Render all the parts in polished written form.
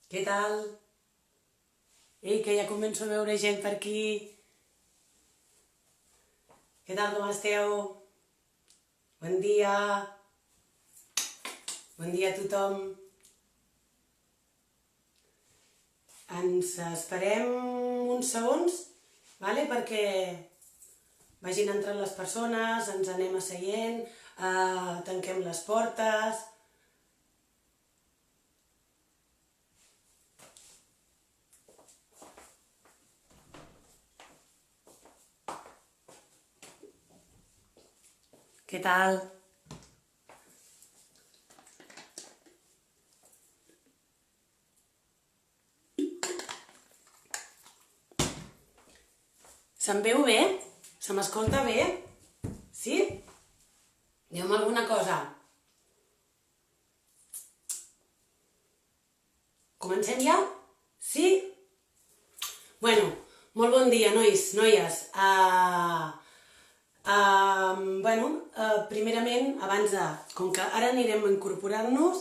Què tal? Ei, que ja començo a veure gent per aquí. Què tal, com esteu? Bon dia. Bon dia a tothom. Ens esperem uns segons, perquè vagin entrant les persones, ens anem asseient, tanquem les portes. Què tal? Se'm veu bé? Se m'escolta bé? Sí? Digue'm alguna cosa. Comencem ja? Sí? Bueno, molt bon dia, nois, noies. Primerament, abans de... Com que ara anirem a incorporar-nos,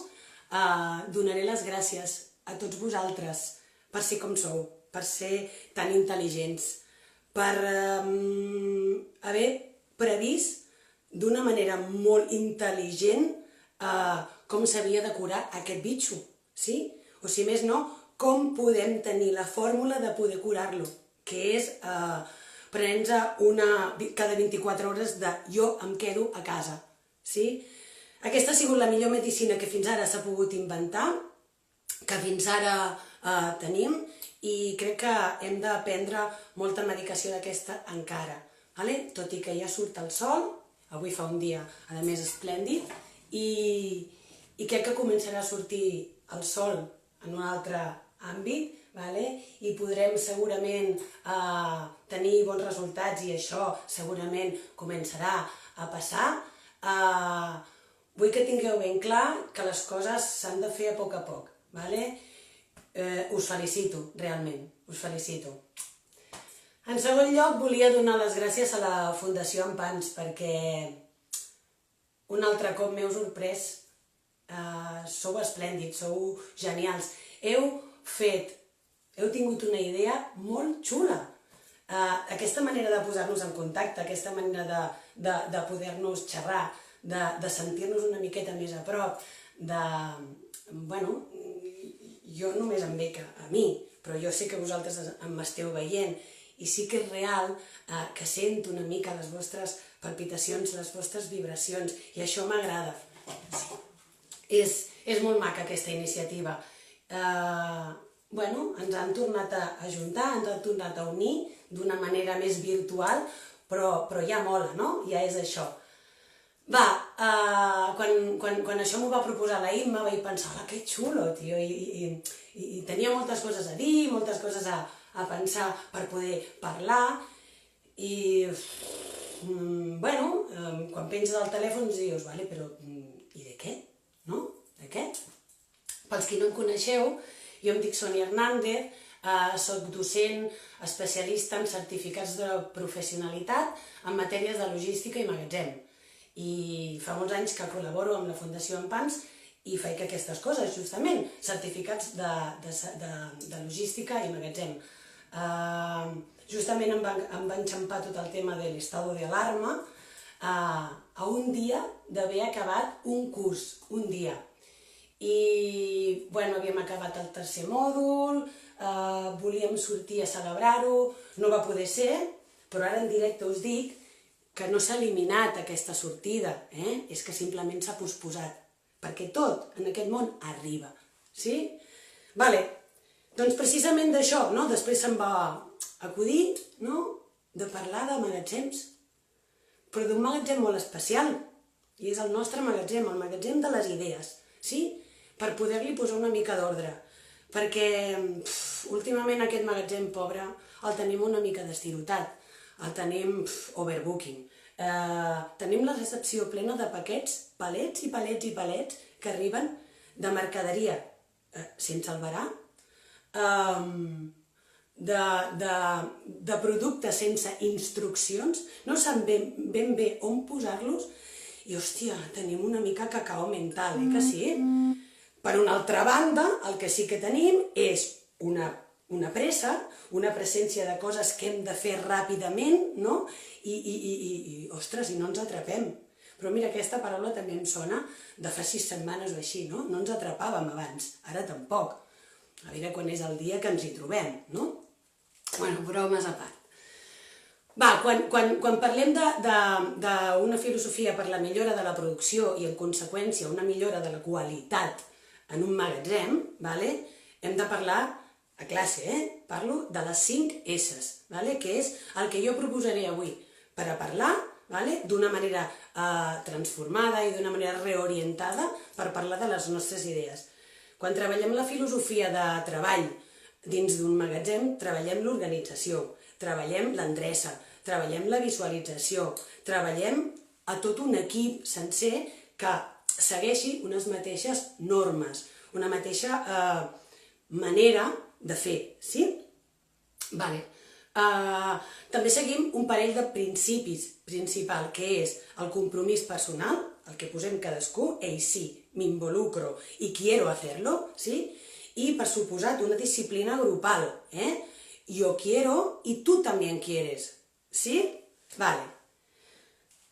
donaré les gràcies a tots vosaltres per ser com sou, per ser tan intel·ligents, per haver previst d'una manera molt intel·ligent com s'havia de curar aquest bitxo, sí? O si més no, com podem tenir la fórmula de poder curar-lo, que és prenent-nos cada 24 hores de jo em quedo a casa, sí? Aquesta ha sigut la millor medicina que fins ara s'ha pogut inventar, que fins ara tenim, i crec que hem de prendre molta medicació d'aquesta encara, tot i que ja surt el sol, avui fa un dia, a més, esplèndid, i crec que començarà a sortir el sol en un altre àmbit, i podrem segurament tenir bons resultats i això segurament començarà a passar. Vull que tingueu ben clar que les coses s'han de fer a poc. Us felicito, realment, us felicito. En segon lloc, volia donar les gràcies a la Fundació Ampans perquè un altre cop m'heu sorprès. Sou esplèndids, sou genials. Heu tingut una idea molt xula. Aquesta manera de posar-nos en contacte, aquesta manera de poder-nos xerrar, de sentir-nos una miqueta més a prop, jo només em veig a mi, però jo sé que vosaltres m'esteu veient i sí que és real que sento una mica les vostres palpitacions, les vostres vibracions, i això m'agrada. És molt maca aquesta iniciativa. Ens han tornat a ajuntar, ens han tornat a unir d'una manera més virtual, però ja mola, no? Ja és això. Quan això m'ho va proposar la Imma vaig pensar, hola, que xulo, tio, i tenia moltes coses a dir, moltes coses a pensar per poder parlar, i quan penses al telèfon dius, però i de què? No? De què? Pels qui no em coneixeu, jo em dic Sonia Hernández, soc docent especialista en certificats de professionalitat en matèries de logística i magatzem. I fa molts anys que col·laboro amb la Fundació Ampans i faig aquestes coses, justament, certificats de logística i magatzem. Justament em va enxampar tot el tema de l'estado de alarma a un dia d'haver acabat un curs, un dia. I havíem acabat el tercer mòdul, volíem sortir a celebrar-ho, no va poder ser, però ara en directe us dic que no s'ha eliminat aquesta sortida, és que simplement s'ha posposat, perquè tot en aquest món arriba, sí? Doncs precisament d'això, després se'm va acudir de parlar de magatzems, però d'un magatzem molt especial, i és el nostre magatzem, el magatzem de les idees, sí? Per poder-li posar una mica d'ordre, perquè últimament aquest magatzem pobre el tenim una mica d'estirotat, el tenim overbooking, tenim la recepció plena de paquets, palets i palets i palets que arriben de mercaderia sense albarà, de productes sense instruccions, no saben ben bé on posar-los i, hòstia, tenim una mica cacao mental, que sí? Per una altra banda, el que sí que tenim és una pressa, una presència de coses que hem de fer ràpidament, no? Ostres, i no ens atrapem. Però mira, aquesta paraula també em sona de fa 6 setmanes o així, no? No ens atrapàvem abans, ara tampoc. A veure quan és el dia que ens hi trobem, no? Bueno, bromes a part. Va, quan parlem d'una filosofia per la millora de la producció i, en conseqüència, una millora de la qualitat en un magatzem, hem de parlar a classe, parlo de les 5 S's, que és el que jo proposaré avui per a parlar d'una manera transformada i d'una manera reorientada per parlar de les nostres idees. Quan treballem la filosofia de treball dins d'un magatzem, treballem l'organització, treballem l'endreça, treballem la visualització, treballem a tot un equip sencer que segueixi unes mateixes normes, una mateixa manera de fer, sí? També seguim un parell de principis principal, que és el compromís personal, el que posem cadascú, sí, m'involucro i quiero hacerlo, sí? I, per suposat, una disciplina grupal, yo quiero i tu también quieres, sí?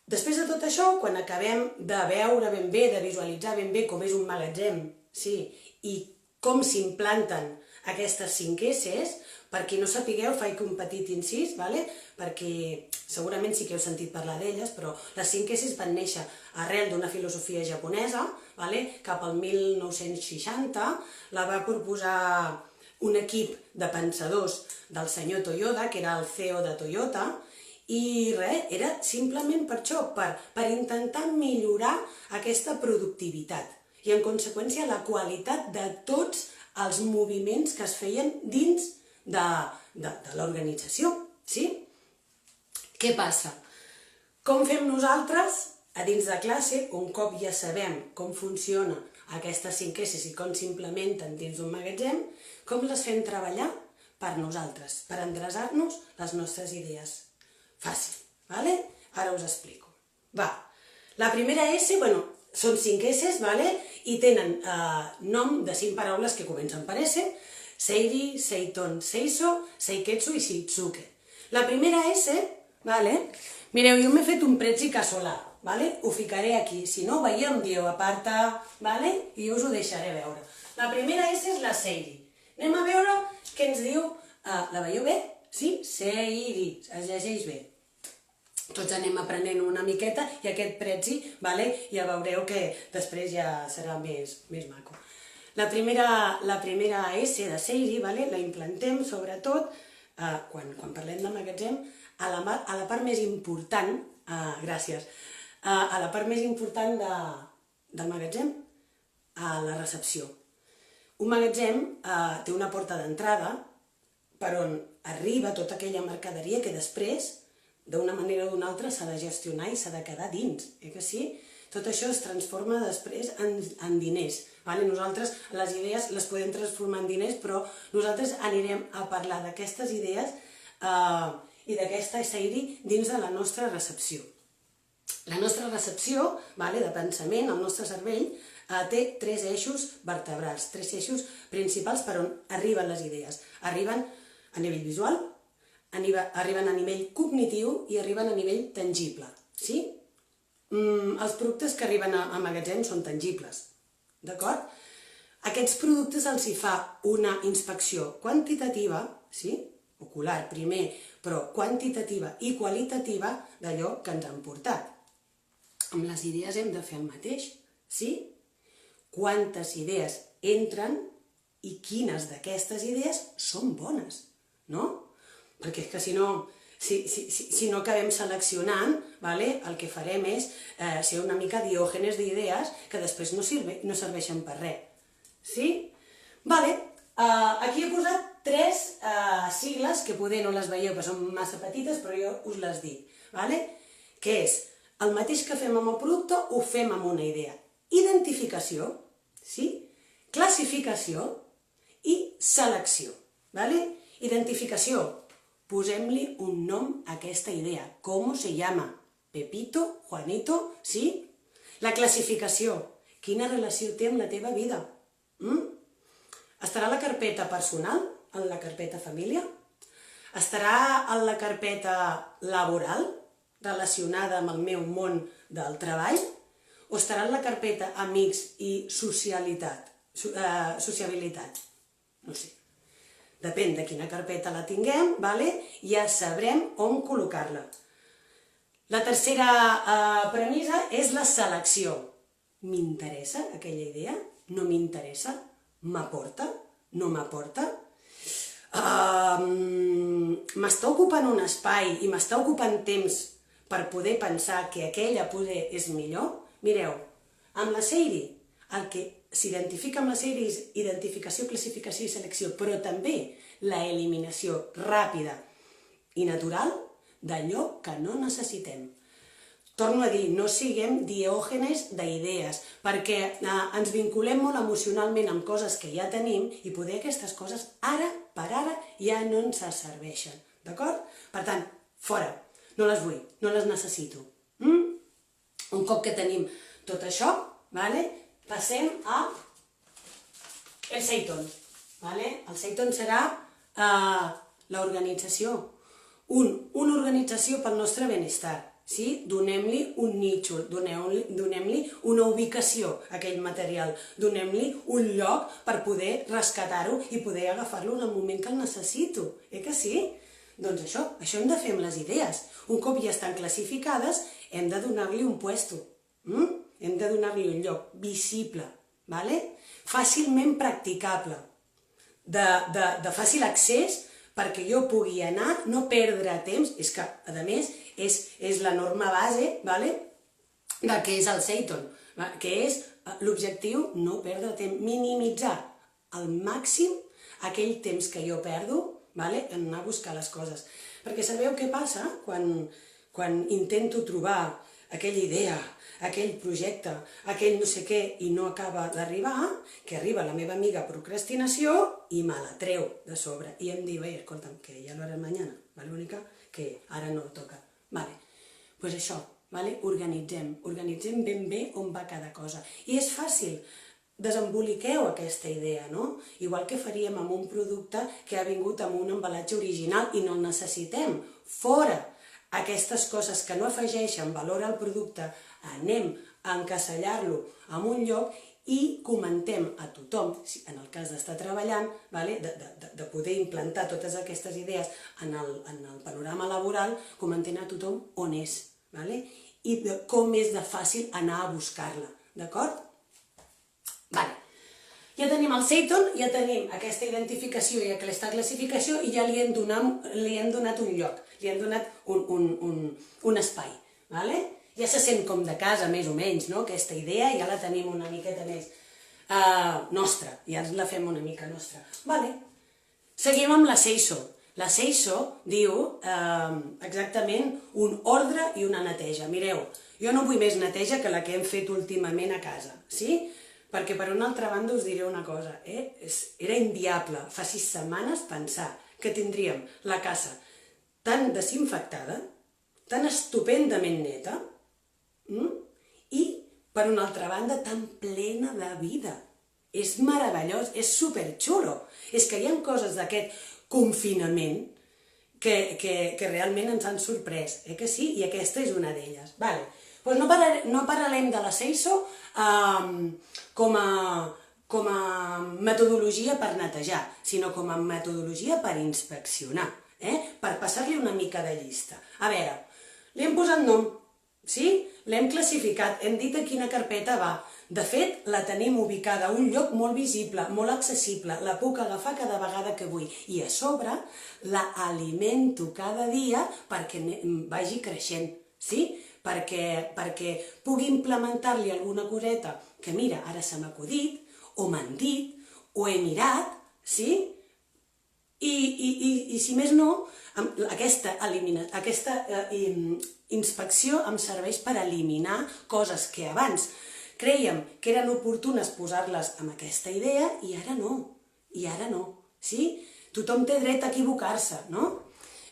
Després de tot això, quan acabem de veure ben bé, de visualitzar ben bé com és un magatzem, sí? I com s'implanten aquestes 5 S's, per qui no sapigueu, faig un petit incís, perquè segurament sí que heu sentit parlar d'elles, però les 5 S's van néixer arrel d'una filosofia japonesa, cap al 1960, la va proposar un equip de pensadors del senyor Toyoda, que era el CEO de Toyota, i res, era simplement per això, per intentar millorar aquesta productivitat i, en conseqüència, la qualitat de tots els moviments que es feien dins de l'organització, sí? Què passa? Com fem nosaltres a dins de classe, un cop ja sabem com funciona aquestes 5 S's i com s'implementen dins d'un magatzem, com les fem treballar per nosaltres, per endreçar-nos les nostres idees? Fàcil, ara us explico. La primera S, són 5 S's, i tenen nom de 5 paraules que comencen per S: Seiri, Seiton, Seiso, Seiketsu i Shiitsuke. La primera S, mireu, jo m'he fet un pretzi casolà, ho ficaré aquí, si no ho veieu em dieu aparta, i us ho deixaré veure. La primera S és la Seiri. Anem a veure què ens diu, la veieu bé? Sí? Seiri, es llegeix bé. Tots anem aprenent una miqueta i aquest pretzi, ja veureu que després ja serà més maco. La primera S de Seiri la implantem sobretot, quan parlem de magatzem, a la part més important, gràcies, a la part més important del magatzem, a la recepció. Un magatzem té una porta d'entrada per on arriba tota aquella mercaderia que després, d'una manera o d'una altra, s'ha de gestionar i s'ha de quedar dins, que sí? Tot això es transforma després en diners. Nosaltres les idees les podem transformar en diners, però nosaltres anirem a parlar d'aquestes idees i d'aquesta Seiri dins de la nostra recepció. La nostra recepció de pensament, el nostre cervell, té 3 eixos vertebrals, 3 eixos principals per on arriben les idees. Arriben a nivell visual, arriben a nivell cognitiu i arriben a nivell tangible. Sí? Els productes que arriben a magatzem són tangibles, d'acord? Aquests productes els hi fa una inspecció quantitativa, sí? Ocular primer, però quantitativa i qualitativa d'allò que ens han portat. Amb les idees hem de fer el mateix, sí? Quantes idees entren i quines d'aquestes idees són bones, no? Perquè és que si no acabem seleccionant, el que farem és ser una mica diògenes d'idees que després no serveixen per res. Sí? Aquí he posat 3 sigles que poder no les veieu, perquè són massa petites, però jo us les dic. Que és el mateix que fem amb el producte, ho fem amb una idea. Identificació, classificació i selecció. Identificació. Posem-li un nom a aquesta idea. ¿Cómo se llama? Pepito, Juanito, sí? La classificació. Quina relació té amb la teva vida? Estarà a la carpeta personal, en la carpeta família, estarà en la carpeta laboral, relacionada amb el meu món del treball, o estarà en la carpeta amics i sociabilitat? No sé. Depèn de quina carpeta la tinguem, ja sabrem on col·locar-la. La tercera premissa és la selecció. M'interessa aquella idea? No m'interessa? M'aporta? No m'aporta? M'està ocupant un espai i m'està ocupant temps per poder pensar que aquella poder és millor? Mireu, amb la SEIRI, el que s'identifica amb la SEIRI és identificació, classificació i selecció, però també la eliminació ràpida i natural d'allò que no necessitem. Torno a dir, no siguem diògenes d'idees, perquè ens vinculem molt emocionalment amb coses que ja tenim i poder aquestes coses ara per ara ja no ens serveixen, d'acord? Per tant, fora, no les vull, no les necessito. Un cop que tenim tot això, passem a el Seiton. El Seiton serà l'organització, una organització pel nostre benestar. Donem-li un nínxol, donem-li una ubicació a aquell material, donem-li un lloc per poder rescatar-ho i poder agafar-lo en el moment que el necessito. Que sí? Doncs això hem de fer amb les idees. Un cop ja estan classificades, hem de donar-li un puesto. Hem de donar-li un lloc visible, fàcilment practicable, de fàcil accés perquè jo pugui anar, no perdre temps, és que, a més, és la norma base de què és el Seiton, que és l'objectiu no perdre temps, minimitzar al màxim aquell temps que jo perdo en anar a buscar les coses. Perquè sabeu què passa quan intento trobar aquella idea, aquell projecte, aquell no sé què, i no acaba d'arribar, que arriba la meva amiga procrastinació i me la treu de sobre. I em diu, escolta'm, que ja lo haré mañana, l'única que ara no toca. Doncs això, organitzem ben bé on va cada cosa. I és fàcil, desemboliqueu aquesta idea, no? Igual que faríem amb un producte que ha vingut amb un embalatge original i no el necessitem. Fora aquestes coses que no afegeixen valor al producte, anem a encasellar-lo en un lloc i comentem a tothom, en el cas d'estar treballant, de poder implantar totes aquestes idees en el panorama laboral, comentem a tothom on és i com és de fàcil anar a buscar-la, d'acord? Ja tenim el Seiton, ja tenim aquesta identificació i aquesta classificació i ja li hem donat un lloc, li hem donat un espai. Ja se sent com de casa, més o menys, aquesta idea ja la tenim una miqueta més nostra, ja la fem una mica nostra. Seguim amb la SEISO. La SEISO diu exactament un ordre i una neteja. Mireu, jo no vull més neteja que la que hem fet últimament a casa, sí? Perquè per una altra banda us diré una cosa, era inviable fa 6 setmanes pensar que tindríem la casa tan desinfectada, tan estupendament neta, i per una altra banda tan plena de vida. És meravellós, és superxulo. És que hi ha coses d'aquest confinament que realment ens han sorprès, que sí? I aquesta és una d'elles. Doncs no parlarem de la SEISO com a metodologia per netejar, sinó com a metodologia per inspeccionar, per passar-li una mica de llista. A veure, li hem posat nom, sí? L'hem classificat, hem dit a quina carpeta va. De fet, la tenim ubicada a un lloc molt visible, molt accessible, la puc agafar cada vegada que vull. I a sobre la alimento cada dia perquè vagi creixent, sí? Perquè pugui implementar-li alguna coseta que, mira, ara se m'ha acudit, o m'han dit, o he mirat, sí? I si més no, aquesta inspecció em serveix per eliminar coses que abans crèiem que eren oportunes posar-les amb aquesta idea i ara no, sí? Tothom té dret a equivocar-se, no?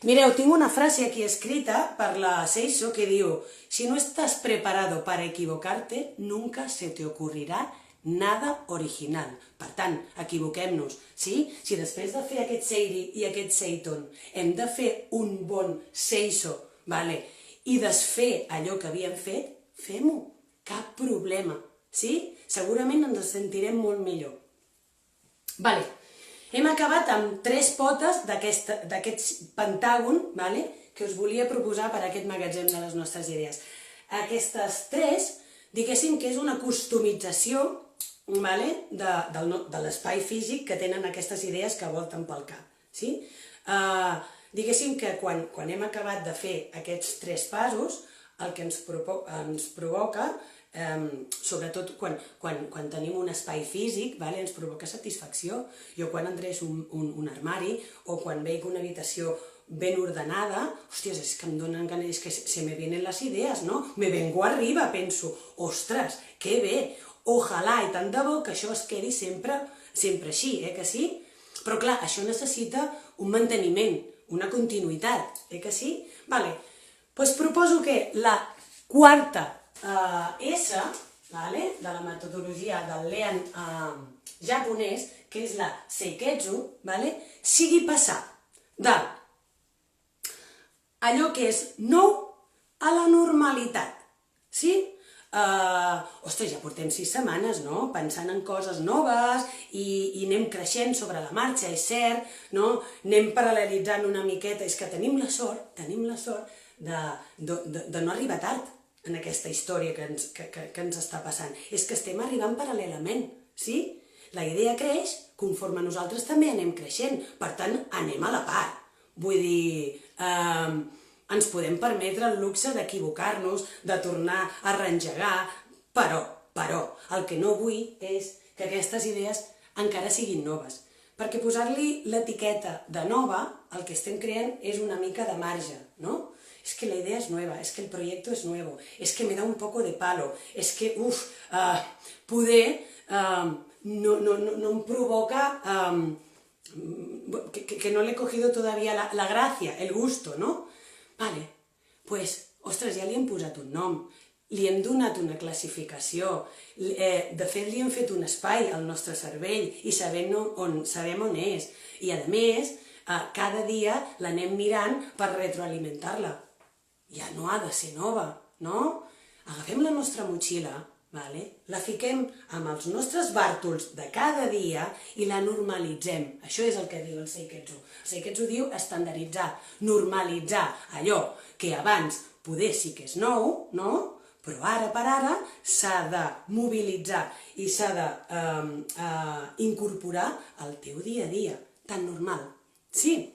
Mireu, tinc una frase aquí escrita per la SEISO que diu: si no estás preparado para equivocarte, nunca se te ocurrirá nada original. Per tant, equivoquem-nos, sí? Si després de fer aquest seiri i aquest seiton hem de fer un bon seiso, i desfer allò que havíem fet, fem-ho, cap problema, sí? Segurament ens sentirem molt millor. Hem acabat amb 3 potes d'aquest pentàgon que us volia proposar per a aquest magatzem de les nostres idees. Aquestes 3, diguéssim que és una customització de l'espai físic que tenen aquestes idees que volten pel cap. Diguéssim que quan hem acabat de fer aquests 3 passos, el que ens provoca, sobretot quan tenim un espai físic, ens provoca satisfacció. Jo quan endreço un armari o quan veig una habitació ben ordenada, hòsties, és que em donen ganes, és que se me vienen les idees, no? Me vengo arriba, penso, ostres, que bé, ojalà i tant de bo que això es quedi sempre així, que sí? Però clar, això necessita un manteniment, una continuïtat, que sí? Doncs proposo que la quarta S de la metodologia del Lean japonès, que és la Seiketsu, sigui passar de allò que és nou a la normalitat, sí? Ostres, ja portem 6 setmanes, no?, pensant en coses noves i anem creixent sobre la marxa, és cert, no? Anem paral·lelitzant una miqueta, és que tenim la sort de no arribar tard en aquesta història que ens està passant. És que estem arribant paral·lelament, sí? La idea creix conforme nosaltres també anem creixent, per tant, anem a la part. Vull dir, ens podem permetre el luxe d'equivocar-nos, de tornar a reengegar, però el que no vull és que aquestes idees encara siguin noves, perquè posar-li l'etiqueta de nova, el que estem creant és una mica de marge, no? Es que la idea es nueva, es que el proyecto es nuevo, es que me da un poco de palo, es que, poder no em provoca, que no le he cogido todavía la gracia, el gusto, ¿no? Pues, ostres, ja li hem posat un nom, li hem donat una classificació, de fet li hem fet un espai al nostre cervell i sabem on és. I a més, cada dia l'anem mirant per retroalimentar-la. Ja no ha de ser nova, no? Agafem la nostra motxilla, la fiquem amb els nostres bàrtols de cada dia i la normalitzem. Això és el que diu el Seiketsu. El Seiketsu diu estandarditzar, normalitzar allò que abans poder sí que és nou, no? Però ara per ara s'ha de mobilitzar i s'ha d'incorporar al teu dia a dia, tan normal. Sí?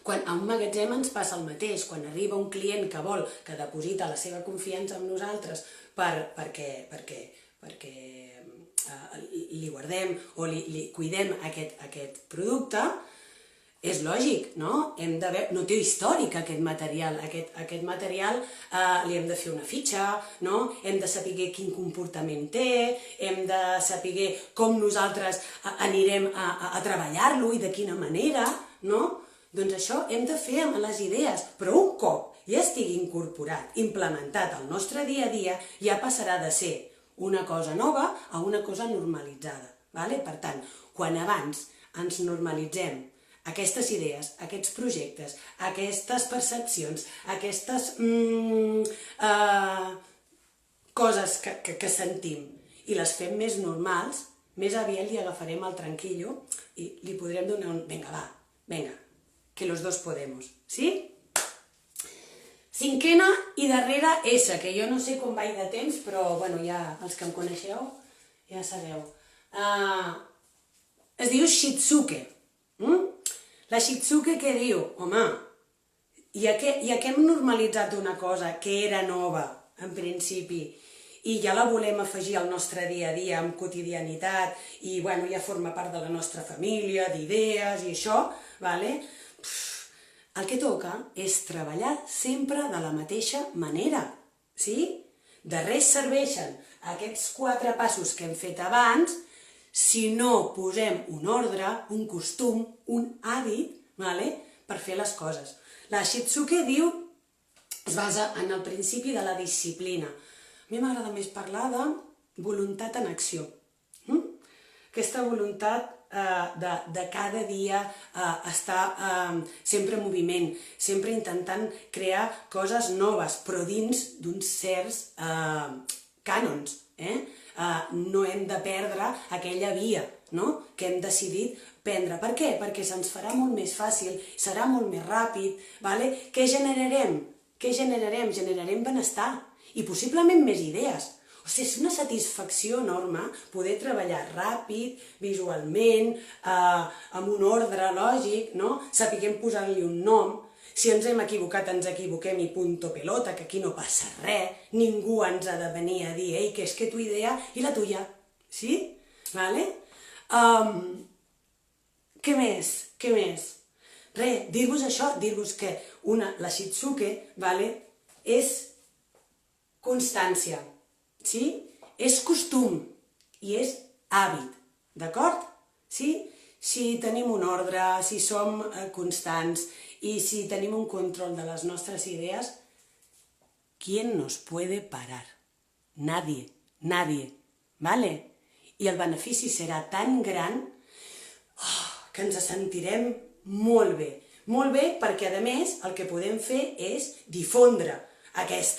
Quan a un magatzem ens passa el mateix, quan arriba un client que vol, que deposita la seva confiança en nosaltres perquè li guardem o li cuidem aquest producte, és lògic, no? No té històric aquest material, aquest material li hem de fer una fitxa, hem de saber quin comportament té, hem de saber com nosaltres anirem a treballar-lo i de quina manera, no? Doncs això hem de fer amb les idees, però un cop ja estigui incorporat, implementat al nostre dia a dia, ja passarà de ser una cosa nova a una cosa normalitzada. Per tant, quan abans ens normalitzem aquestes idees, aquests projectes, aquestes percepcions, aquestes coses que sentim i les fem més normals, més aviat li agafarem el tranquillo i li podrem donar un vinga, va, vinga, que los dos podemos, ¿sí? Cinquena i darrera S, que jo no sé com vaig de temps, però bueno, ja els que em coneixeu ja sabeu. Es diu Shitsuke. La Shitsuke què diu? Home, ja que hem normalitzat una cosa que era nova, en principi, i ja la volem afegir al nostre dia a dia amb quotidianitat i bueno, ja forma part de la nostra família, d'idees i això, el que toca és treballar sempre de la mateixa manera, sí? De res serveixen aquests 4 passos que hem fet abans si no posem un ordre, un costum, un hàbit, per fer les coses. La Shitsuke diu, es basa en el principi de la disciplina. A mi m'agrada més parlar de voluntat en acció. aquesta voluntat de cada dia estar sempre en moviment, sempre intentant crear coses noves, però dins d'uns certs cànons. No hem de perdre aquella via, no?, que hem decidit prendre. Per què? Perquè se'ns farà molt més fàcil, serà molt més ràpid. Què generarem? Què generarem? Generarem benestar i possiblement més idees. O sigui, és una satisfacció enorme poder treballar ràpid, visualment, amb un ordre lògic, no? Sapiguem posar-li un nom. Si ens hem equivocat, ens equivoquem i punto pelota, que aquí no passa res. Ningú ens ha de venir a dir, ei, que és que tu idea i la tuya. Sí? Vale? Què més? Què més? Res, dir-vos això, dir-vos que la Shitsuke, és constància. Sí? És costum i és hàbit, d'acord? Sí? Si tenim un ordre, si som constants i si tenim un control de les nostres idees, ¿quién nos puede parar? Nadie, nadie, ¿vale? I el benefici serà tan gran que ens sentirem molt bé. Molt bé perquè, a més, el que podem fer és difondre aquest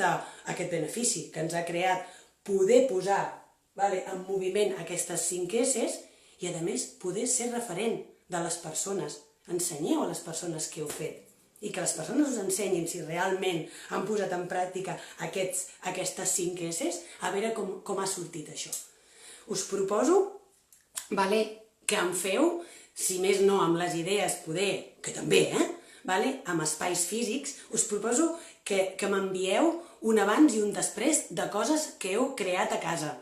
benefici que ens ha creat, poder posar en moviment aquestes 5 S's i, a més, poder ser referent de les persones. Ensenyeu a les persones què heu fet i que les persones us ensenyin si realment han posat en pràctica aquestes 5 S's, a veure com ha sortit això. Us proposo que em feu, si més no amb les idees, que també, amb espais físics, us proposo que m'envieu un abans i un després de coses que heu creat a casa.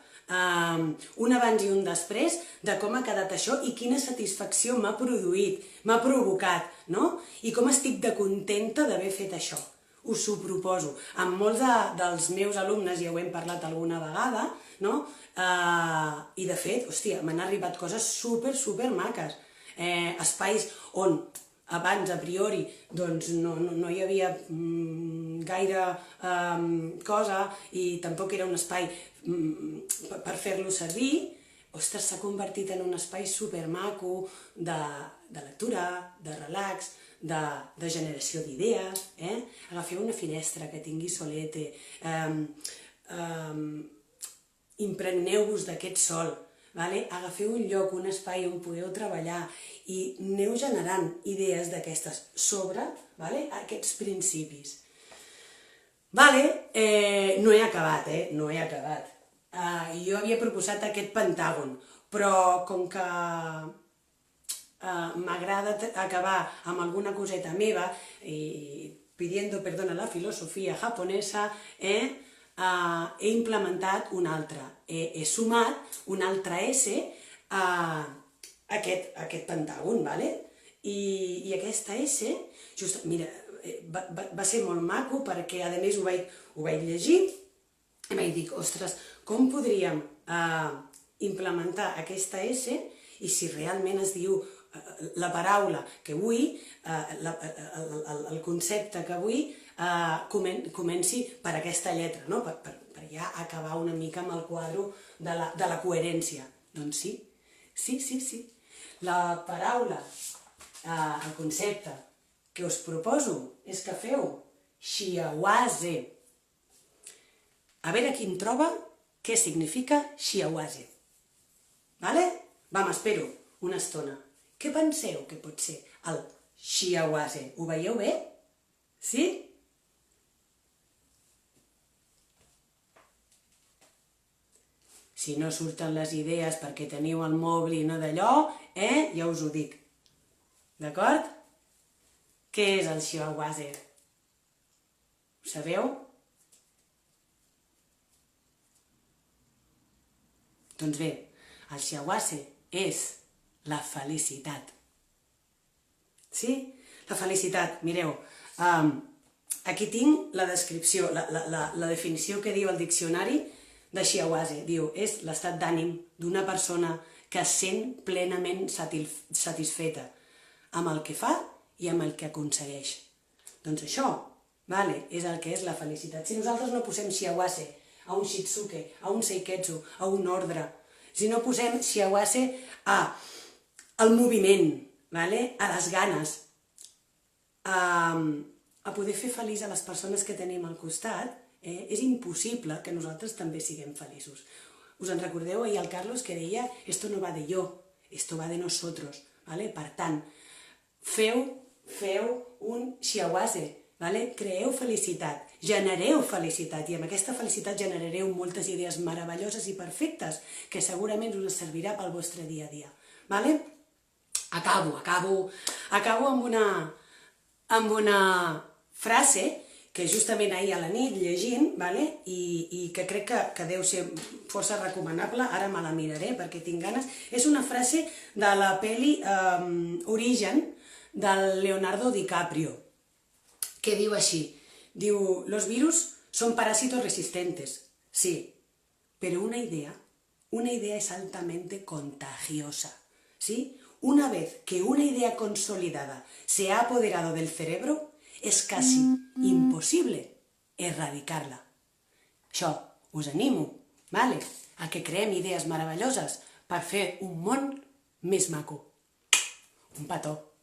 Un abans i un després de com ha quedat això i quina satisfacció m'ha produït, m'ha provocat, no? I com estic de contenta d'haver fet això. Us ho proposo. Amb molts dels meus alumnes ja ho hem parlat alguna vegada, no? I de fet, hòstia, m'han arribat coses super maques. Espais on abans, a priori, doncs no hi havia gaire cosa i tampoc era un espai per fer-lo servir. Ostres, s'ha convertit en un espai supermaco de lectura, de relax, de generació d'idees. Agafeu una finestra que tingui solete, impregneu-vos d'aquest sol, agafeu un lloc, un espai on podeu treballar i aneu generant idees d'aquestes sobre aquests principis. No he acabat, no he acabat. Jo havia proposat aquest pentàgon, però com que m'agrada acabar amb alguna coseta meva, i pidiendo perdón a la filosofia japonesa, he implementat un altre. He sumat un altre S a aquest pentàgon, i aquesta S, mira, va ser molt maco perquè a més ho vaig llegir i vaig dir, ostres, com podríem implementar aquesta S i si realment es diu la paraula que vull, el concepte que vull, comenci per aquesta lletra, per ja acabar una mica amb el quadre de la coherència. Doncs sí. La paraula, el concepte que us proposo és que feu shiawase. A veure qui em troba què significa shiawase. M'espero una estona. Què penseu que pot ser el shiawase? Ho veieu bé? Sí? Si no surten les idees perquè teniu el mòbil i no d'allò, ja us ho dic. D'acord? Què és el shiawase? Ho sabeu? Doncs bé, el shiawase és la felicitat. Sí? La felicitat, mireu, aquí tinc la descripció, la definició que diu el diccionari de shiawase. Diu, és l'estat d'ànim d'una persona que es sent plenament satisfeta amb el que fa i amb el que aconsegueix. Doncs això és el que és la felicitat. Si nosaltres no posem shiawase a un shitsuke, a un seiketsu, a un ordre, si no posem Xiaoase al moviment, a les ganes, a poder fer feliç a les persones que tenim al costat, és impossible que nosaltres també siguem feliços. Us en recordeu ahir el Carlos que deia esto no va de yo, esto va de nosotros. Per tant, feu un Xiaoase, creeu felicitat, genereu felicitat i amb aquesta felicitat generareu moltes idees meravelloses i perfectes que segurament us servirà pel vostre dia a dia. Acabo amb una frase que justament ahir a la nit llegint i que crec que deu ser força recomanable, ara me la miraré perquè tinc ganes. És una frase de la pel·li Origen del Leonardo DiCaprio, que diu així, los virus son parásitos resistentes, sí, pero una idea es altamente contagiosa, ¿sí? Una vez que una idea consolidada se ha apoderado del cerebro, es casi imposible erradicarla. Això, us animo, a que creem idees meravelloses per fer un món més maco. Un petó.